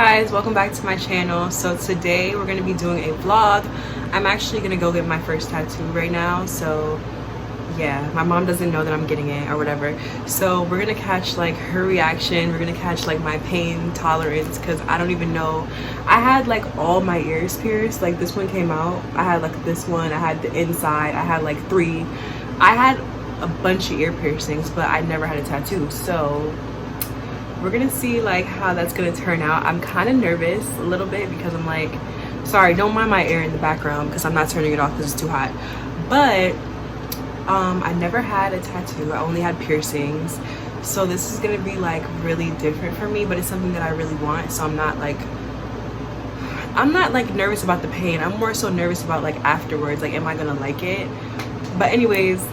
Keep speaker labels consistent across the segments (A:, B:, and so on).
A: guys, welcome back to my channel. So today we're going to be doing a vlog. I'm actually going to go get my first tattoo right now. So yeah, my mom doesn't know that I'm getting it or whatever. So we're going to catch like her reaction. We're going to catch like my pain tolerance because I don't even know. I had like all my ears pierced. Like this one came out. I had like this one. I had the inside. I had like 3. I had a bunch of ear piercings, but I never had a tattoo. So we're gonna see like how that's gonna turn out. I'm kind of nervous a little bit because I'm like, sorry, don't mind my air in the background because I'm not turning it off because it's too hot. But I never had a tattoo. I only had piercings, so this is gonna be like really different for me, but it's something that I really want. So I'm not like nervous about the pain. I'm more so nervous about like afterwards, like am I gonna like it? But anyways,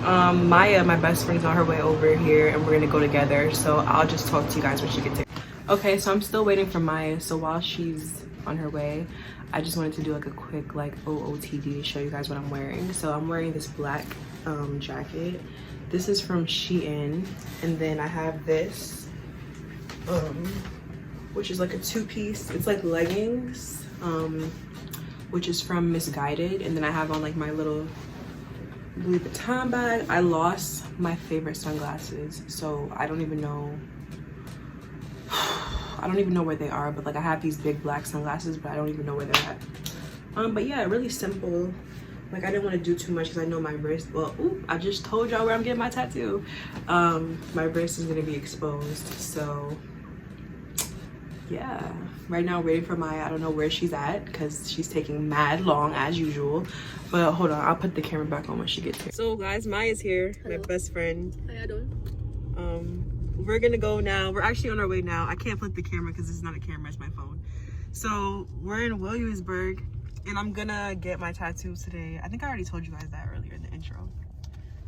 A: Maya, my best friend's on her way over here and we're gonna go together, so I'll just talk to you guys when she gets here. Okay, so I'm still waiting for Maya, so while she's on her way, I just wanted to do like a quick like OOTD to show you guys what I'm wearing. So I'm wearing this black jacket. This is from Shein, and then I have this which is like a 2-piece. It's like leggings, which is from Misguided, and then I have on like my little Louis Vuitton bag. I lost my favorite sunglasses, so I don't even know where they are, but like I have these big black sunglasses, but I don't even know where they're at. But yeah, really simple. Like I didn't want to do too much because I know my wrist, well, ooh, I just told y'all where I'm getting my tattoo. My wrist is gonna be exposed, so yeah. Right now waiting for Maya. I don't know where she's at because she's taking mad long as usual, but hold on, I'll put the camera back on when she gets here. So guys, Maya's here. Hello. My best friend.
B: How you doing?
A: We're gonna go now. We're actually on our way now. I can't flip the camera because it's not a camera, it's my phone. So we're in Williamsburg and I'm gonna get my tattoo today. I think I already told you guys that earlier in the intro.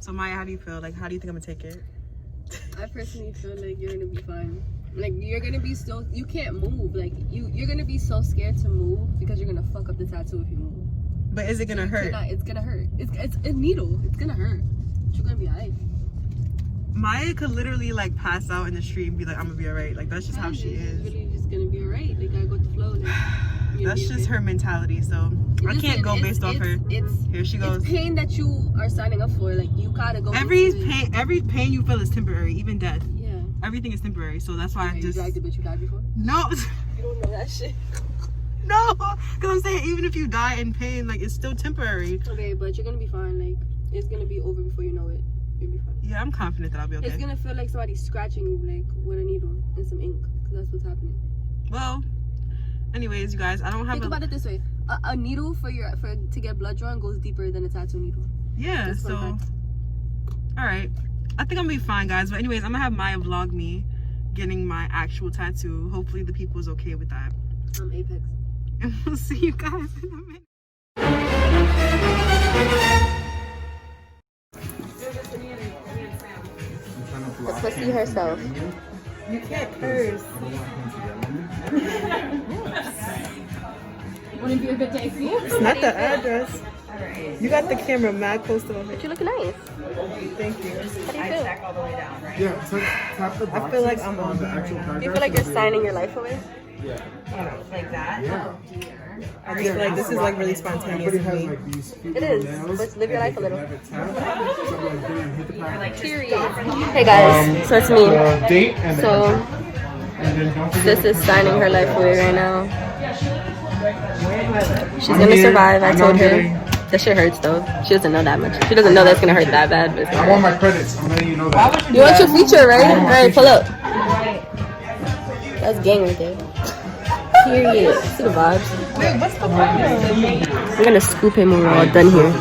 A: So Maya, how do you feel? Like, how do you think I'm gonna take it?
B: I personally feel like you're gonna be fine. Like you're gonna be so, you can't move. Like you're gonna be so scared to move because you're gonna fuck up the tattoo if you move.
A: But is it gonna hurt?
B: It's gonna hurt. It's a needle. It's gonna hurt. But you're gonna be alright.
A: Maya could literally like pass out in the street and be like, I'm gonna be alright. Like that's just how she is.
B: Really just gonna be alright. Like I go with the flow. Like,
A: that's just her mentality. So I can't go based off her. Here she goes.
B: It's pain that you are signing up for. Like you gotta go.
A: Every pain you feel is temporary, even death.
B: Yeah.
A: Everything is temporary. So that's why I just.
B: You dragged the bitch you died before?
A: No.
B: You don't know that shit.
A: No, because I'm saying even if you die in pain, like it's still temporary.
B: Okay, but you're gonna be fine. Like it's gonna be over before you know it. You'll be fine.
A: Yeah, I'm confident that I'll be okay.
B: It's gonna feel like somebody's scratching you like with a needle and some ink, because that's what's happening.
A: Well, anyways, you guys, I don't have.
B: Think about it this way: a needle to get blood drawn goes deeper than a tattoo needle.
A: Yeah. So, all right, I think I'm gonna be fine, guys. But anyways, I'm gonna have Maya vlog me getting my actual tattoo. Hopefully, the people is okay with that.
B: Apex.
A: And we'll see you guys in a minute.
B: The pussy herself.
A: You can't curse.
B: Want to be a good day for you?
A: It's not the address. You got the camera mad close to my face.
B: But you look nice.
A: Thank you.
B: How do you feel?
C: Check all the way down, right?
D: Yeah, tap the boxes.
A: I feel like I'm on
D: the actual
B: Do you feel like you're signing your life away?
D: Yeah.
C: Like that?
D: Yeah.
A: I just feel like this is like really spontaneous
D: Everybody
A: to
D: has
A: me.
D: like these cute
B: It
D: little
B: is.
D: nails,
B: Let's live your life a little.
D: and they can never tap. So I'm like, damn, hit the power.
B: Period. Hey guys, so it's me.
D: Date and
B: So
D: and then don't forget
B: this is signing her life away right now. She's gonna survive. I told her. That shit hurts though. She doesn't know that much. She doesn't know that's gonna hurt that bad. But
D: I want my credits. I'm letting you know that.
B: you want your feature, right? All right, pull up. That's gang right there. Period. See the vibes.
A: Wait, what's the problem?
B: We're gonna scoop him when we're all done here.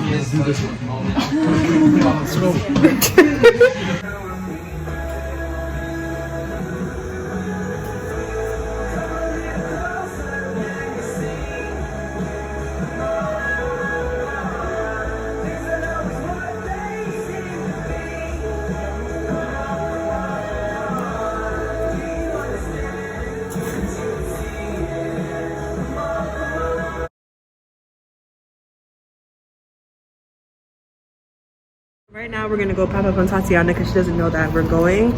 A: Right now we're gonna go pop up on Tatiana because she doesn't know that we're going,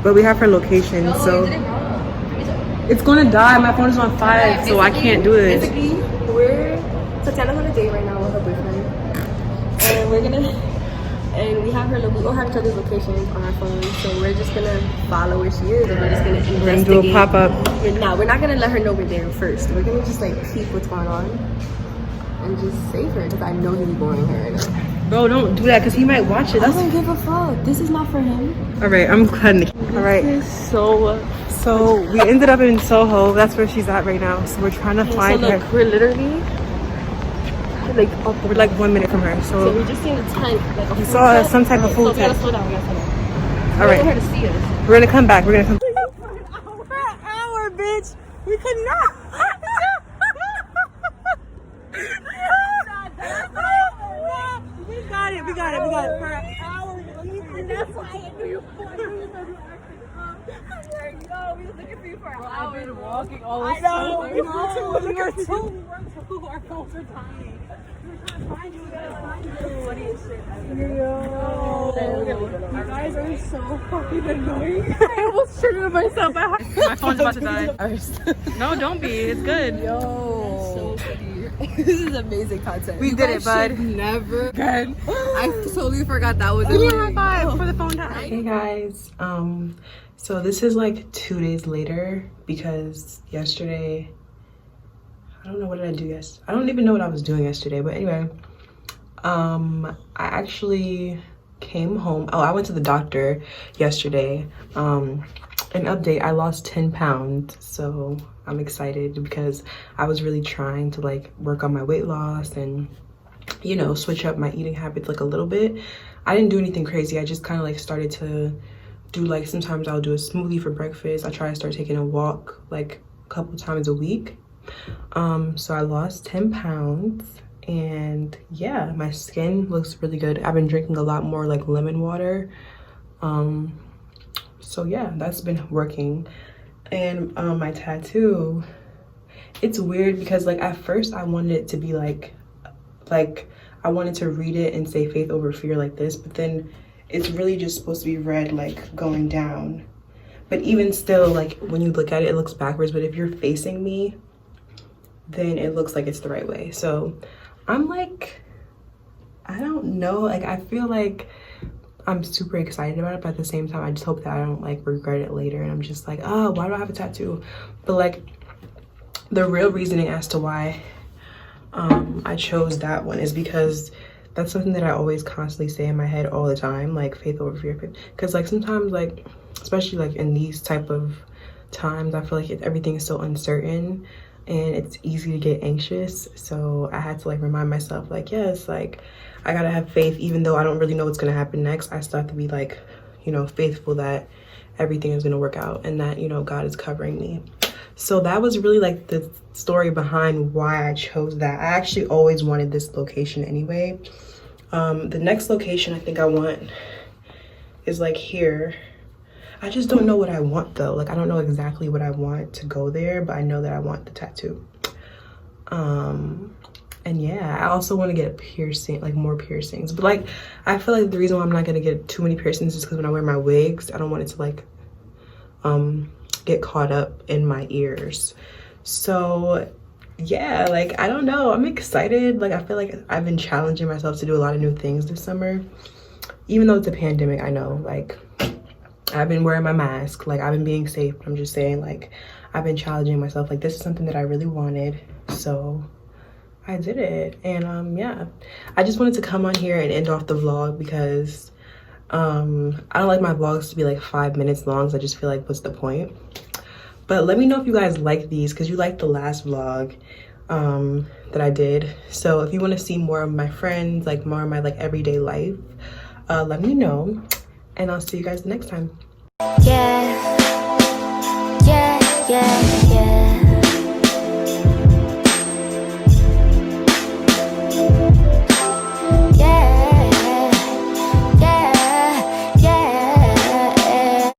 A: but we have her location. So It's gonna die. My phone is on 5, so I can't do this.
B: Basically, Tatiana's on a date right now with her boyfriend, and we have we all have each other's locations on our phones, so we're just gonna follow where she is, and we're just gonna investigate.
A: We're gonna do a pop-up.
B: We're not gonna let her know we're there first. We're gonna just like keep what's going on and just save her, because I know he's boring her right now.
A: Bro, don't do that, because he might watch it.
B: I don't give a fuck. This is not for him.
A: All right, I'm cutting it. All right.
B: This is so
A: we ended up in Soho. That's where she's at right now. So we're trying to find her.
B: We're literally like up.
A: We're like 1 minute from her.
B: So we just seen a tent. Like a
A: we saw some type of food
B: so we gotta
A: tent.
B: slow down.
A: All right.
B: I want her to see us.
A: We're gonna come back. We're gonna come. For an hour, bitch. We could not. We got it. For an hour.
B: And that's why I knew you. No, we was looking for you for an hour. I've been walking all this time.
A: We were too. Our phones were tiny. We're trying to find you. We gotta find you. Funniest shit. You guys are so fucking annoying.
B: I almost triggered myself.
A: My phone's about to die. No, don't be. It's good.
B: Yo. So funny. This is amazing content.
A: We did it, bud.
B: Never.
A: Good.
B: I totally forgot that was
A: Give me a high five before the phone died. Hey guys, so this is like 2 days later because yesterday, I don't know what did I do yesterday. I don't even know what I was doing yesterday, but anyway, I actually came home. Oh, I went to the doctor yesterday. An update, I lost 10 pounds, so I'm excited because I was really trying to like work on my weight loss and, you know, switch up my eating habits like a little bit. I didn't do anything crazy. I just kind of like started to do like, sometimes I'll do a smoothie for breakfast. I try to start taking a walk like a couple times a week. So I lost 10 pounds and yeah, my skin looks really good. I've been drinking a lot more like lemon water. So yeah, that's been working. And my tattoo, it's weird because like at first I wanted it to be like I wanted to read it and say faith over fear like this, but then it's really just supposed to be read like going down. But even still, like when you look at it, it looks backwards, but if you're facing me, then it looks like it's the right way. So I'm like, I don't know, like I feel like I'm super excited about it, but at the same time I just hope that I don't like regret it later and I'm just like, oh, why do I have a tattoo? But like the real reasoning as to why I chose that one is because that's something that I always constantly say in my head all the time, like faith over fear. Because like sometimes, like especially like in these type of times, I feel like everything is so uncertain and it's easy to get anxious. So I had to like remind myself like, yes, like I gotta have faith even though I don't really know what's gonna happen next. I still have to be like, you know, faithful that everything is gonna work out and that, you know, God is covering me. So that was really like the story behind why I chose that. I actually always wanted this location anyway. The next location I think I want is like here. I just don't know what I want though. Like I don't know exactly what I want to go there, but I know that I want the tattoo. And yeah, I also want to get a piercing, like more piercings. But like, I feel like the reason why I'm not gonna get too many piercings is because when I wear my wigs, I don't want it to like get caught up in my ears. So yeah, like I don't know, I'm excited. Like I feel like I've been challenging myself to do a lot of new things this summer, even though it's a pandemic. I know, like I've been wearing my mask, like I've been being safe, but I'm just saying, like I've been challenging myself. Like this is something that I really wanted, so I did it. And yeah, I just wanted to come on here and end off the vlog because I don't like my vlogs to be like 5 minutes long, so I just feel like what's the point? But let me know if you guys like these, because you liked the last vlog that I did. So if you want to see more of my friends, like more of my like everyday life, let me know and I'll see you guys next time.
E: Yeah.